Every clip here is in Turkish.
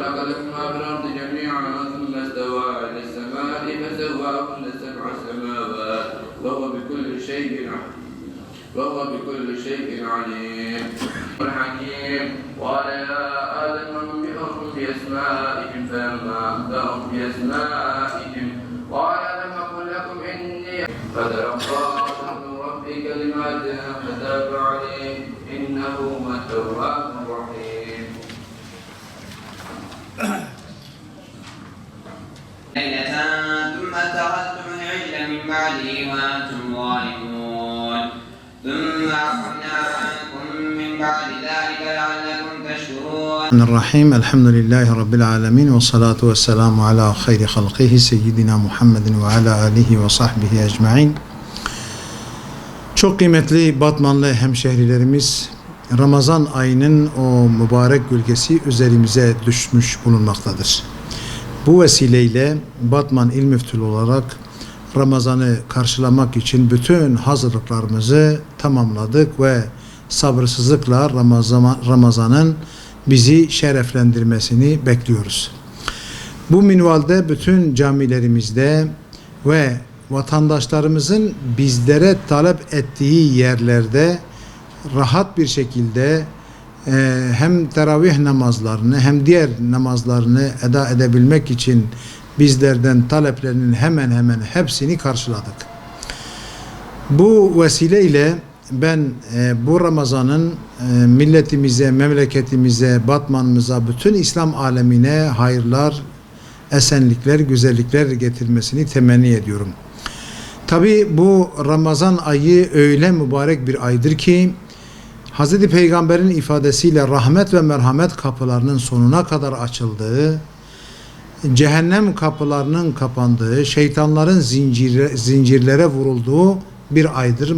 خلق لكم ما في الأرض جميعا ثم استوى إلى السماء فسواهن سبع سماوات وهو بكل شيء عليم الحكيم. قال يا آدم أنبئهم بأسمائهم فلما أنبأهم بأسمائهم قال لم أقل لكم إني فتلقى آدم من ربه كلمات فتاب عليه إنه هو التواب الرحيم. ليلة ثم اتخذتم العجل من بعده وأنتم ظالمون ثم عفونا عنكم من بعد ذلك لعلكم تشكرون. الرحيم الحمد لله رب العالمين والصلاة والسلام على خير خلقه سيدنا Muhammed ve ala alihi ve sahbihi ecmaîn. Çok kıymetli Batmanlı hemşehrilerimiz, Ramazan ayının o mübarek gölgesi üzerimize düşmüş bulunmaktadır. Bu vesileyle Batman İl Müftülüğü olarak Ramazan'ı karşılamak için bütün hazırlıklarımızı tamamladık ve sabırsızlıkla Ramazan'ın bizi şereflendirmesini bekliyoruz. Bu minvalde bütün camilerimizde ve vatandaşlarımızın bizlere talep ettiği yerlerde rahat bir şekilde hem teravih namazlarını hem diğer namazlarını eda edebilmek için bizlerden taleplerinin hemen hemen hepsini karşıladık. Bu vesileyle ben bu Ramazan'ın milletimize, memleketimize, Batman'ımıza, bütün İslam alemine hayırlar, esenlikler, güzellikler getirmesini temenni ediyorum. Tabi bu Ramazan ayı öyle mübarek bir aydır ki Hz. Peygamber'in ifadesiyle rahmet ve merhamet kapılarının sonuna kadar açıldığı, cehennem kapılarının kapandığı, şeytanların zincirlere vurulduğu bir aydır,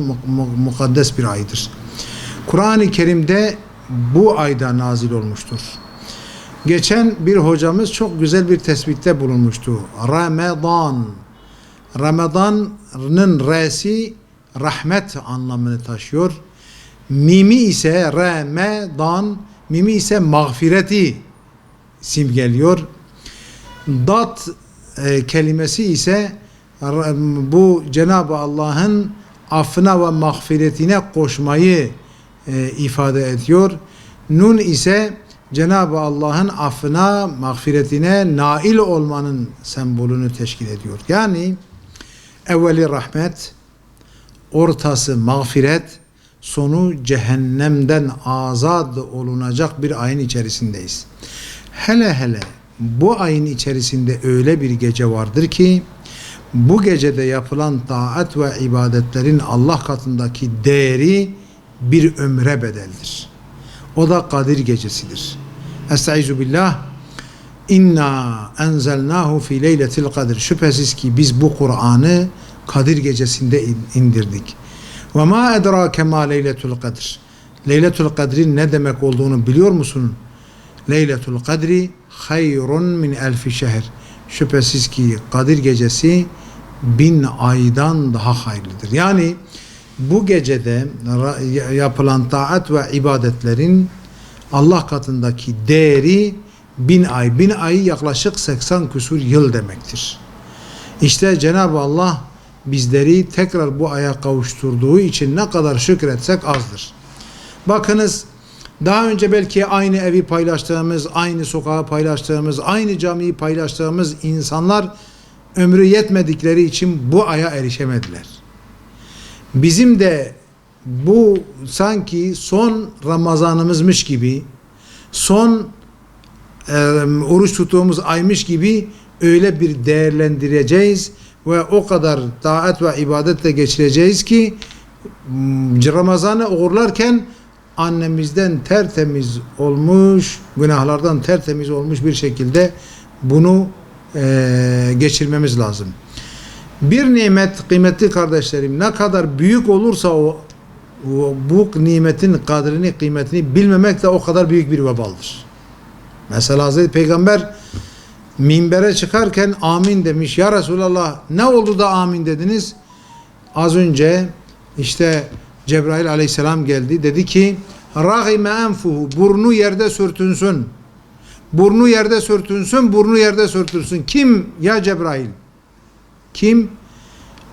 mukaddes bir aydır. Kur'an-ı Kerim'de bu ayda nazil olmuştur. Geçen bir hocamız çok güzel bir tespitte bulunmuştu. Ramazan'ın re'si rahmet anlamını taşıyor. Mimi ise Ramazan, mimi ise mağfireti simgeliyor. Dat kelimesi ise bu Cenab-ı Allah'ın affına ve mağfiretine koşmayı ifade ediyor. Nun ise Cenab-ı Allah'ın affına, mağfiretine nail olmanın sembolünü teşkil ediyor. Yani evveli rahmet, ortası mağfiret, sonu cehennemden azad olunacak bir ayın içerisindeyiz. Hele hele bu ayın içerisinde öyle bir gece vardır ki bu gecede yapılan taat ve ibadetlerin Allah katındaki değeri bir ömre bedeldir. O da Kadir gecesidir. Estaizu billah. İnna enzelnahu fi leyletil kadir. Şüphesiz ki biz bu Kur'an'ı Kadir gecesinde indirdik. Ve ma edrake ma leyletul kadir. Leyletul kadrin ne demek olduğunu biliyor musun? Leyletul kadri hayrun min elfi şehr. Şüphesiz ki Kadir gecesi 1000 aydan daha hayırlıdır. Yani bu gecede yapılan taat ve ibadetlerin Allah katındaki değeri 1000 ay. 1000 ay yaklaşık 80 küsur yıl demektir. İşte Cenab-ı Allah bizleri tekrar bu aya kavuşturduğu için ne kadar şükretsek azdır. Bakınız, daha önce belki aynı evi paylaştığımız, aynı sokağı paylaştığımız, aynı camiyi paylaştığımız insanlar ömrü yetmedikleri için bu aya erişemediler. Bizim de bu sanki son Ramazanımızmış gibi, son oruç tuttuğumuz aymış gibi öyle bir değerlendireceğiz ve o kadar taat ve ibadetle geçireceğiz ki Ramazan'ı uğurlarken annemizden tertemiz olmuş, günahlardan tertemiz olmuş bir şekilde bunu geçirmemiz lazım. Bir nimet kıymetli kardeşlerim ne kadar büyük olursa bu nimetin kadrini, kıymetini bilmemek de o kadar büyük bir vebaldır. Mesela Hazreti Peygamber minbere çıkarken amin demiş. Ya Resulallah ne oldu da amin dediniz? Az önce işte Cebrail aleyhisselam geldi. Dedi ki Râgime enfuhu, burnu yerde sürtünsün. Burnu yerde sürtünsün, burnu yerde sürtünsün. Kim ya Cebrail? Kim?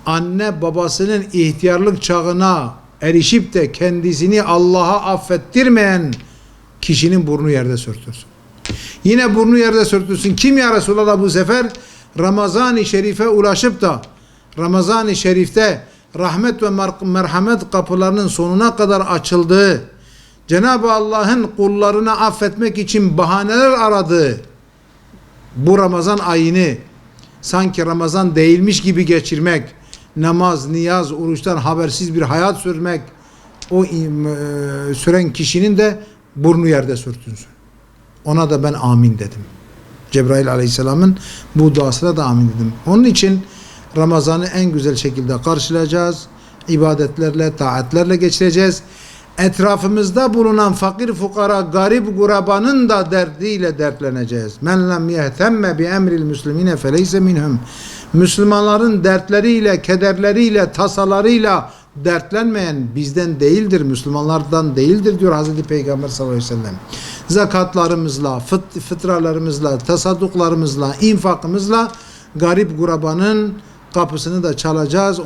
Anne babasının ihtiyarlık çağına erişip de kendisini Allah'a affettirmeyen kişinin burnu yerde sürtünsün. Yine burnu yerde sürtünsün. Kim ya Resulallah bu sefer? Ramazan-ı Şerif'e ulaşıp da Ramazan-ı Şerif'te rahmet ve merhamet kapılarının sonuna kadar açıldığı, Cenab-ı Allah'ın kullarını affetmek için bahaneler aradığı bu Ramazan ayını sanki Ramazan değilmiş gibi geçirmek, namaz, niyaz, oruçtan habersiz bir hayat sürmek, o süren kişinin de burnu yerde sürtünsün. Ona da ben amin dedim. Cebrail Aleyhisselam'ın bu duasına da amin dedim. Onun için Ramazan'ı en güzel şekilde karşılayacağız. İbadetlerle, taatlerle geçireceğiz. Etrafımızda bulunan fakir fukara, garip gurabanın da derdiyle dertleneceğiz. Men lem yehtemme bi emril müslimine feleyse minhum. Müslümanların dertleriyle, kederleriyle, tasalarıyla dertlenmeyen bizden değildir, Müslümanlardan değildir diyor Hazreti Peygamber sallallahu aleyhi ve sellem. Zakatlarımızla, fıtralarımızla, tasadduklarımızla, infakımızla garip gurabanın kapısını da çalacağız.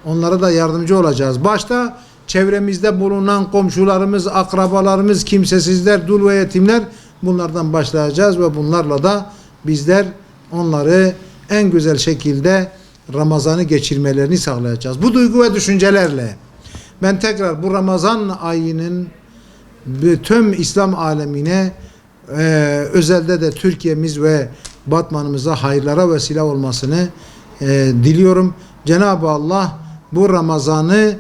Onlara da yardımcı olacağız. Başta çevremizde bulunan komşularımız, akrabalarımız, kimsesizler, dul ve yetimler, bunlardan başlayacağız ve bunlarla da bizler onları en güzel şekilde Ramazan'ı geçirmelerini sağlayacağız. Bu duygu ve düşüncelerle ben tekrar bu Ramazan ayının tüm İslam alemine özelde de Türkiye'miz ve Batman'ımıza hayırlara vesile olmasını diliyorum. Cenab-ı Allah bu Ramazan'ı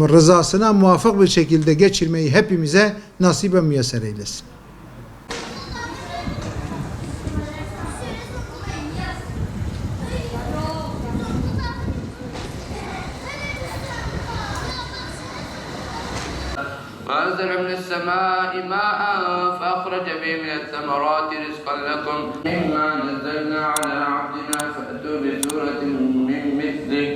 rızasına muvafık bir şekilde geçirmeyi hepimize nasip ve müyesser eylesin. وأنزل من السماء ماء فأخرج به من الثمرات رزقا لكم مما نزلنا على عبدنا فأتوا بسورة من مثله